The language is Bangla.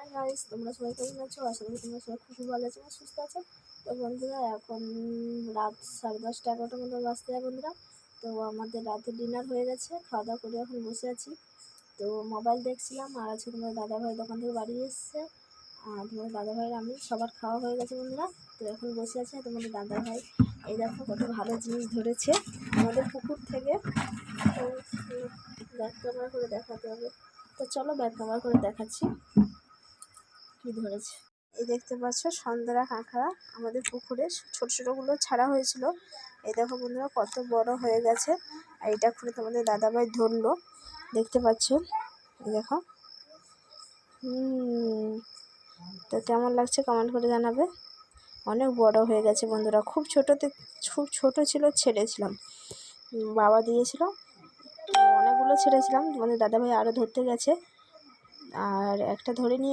হাই গাইস, তোমরা সবাই কেমন আছো? আশা করি তোমরা সবাই খুবই ভালো আছো, সুস্থ আছো। তো বন্ধুরা, এখন রাত 10:30 11টার মতো বাজতে যায় বন্ধুরা। তো আমাদের রাতে ডিনার হয়ে গেছে, খাওয়া দাওয়া করে এখন বসে আছি। তো মোবাইল দেখছিলাম, আর আজকে তোমাদের দাদাভাই দোকান থেকে বাড়ি এসছে। আর তোমাদের দাদাভাইয়ের আমি সবার খাওয়া হয়ে গেছে বন্ধুরা। তো এখন বসে আছে তোমাদের দাদাভাই। এই দেখো কত ভালো জিনিস ধরেছে আমাদের পুকুর থেকে। তো ব্যাক ক্যামেরা করে দেখাতে হবে। তো চলো ব্যাক ক্যামেরা করে দেখাচ্ছি কি ধরেছে। এই দেখতে পাচ্ছ সন্দেরা কাঁকড়া আমাদের পুকুরে ছোট ছোটগুলো ছাড়া হয়েছিল। এই দেখো বন্ধুরা কত বড় হয়ে গেছে। আর এটা করে তোমাদের দাদাভাই ধরলো, দেখতে পাচ্ছ। এই দেখো। তো কেমন লাগছে কমেন্ট করে জানাবে। অনেক বড় হয়ে গেছে বন্ধুরা, খুব ছোট ছিল, ছেড়েছিলাম, বাবা দিয়েছিল। অনেকগুলো ছেড়েছিলাম, তোমাদের দাদাভাই আরও ধরতে গেছে, আর একটা ধরে নিয়ে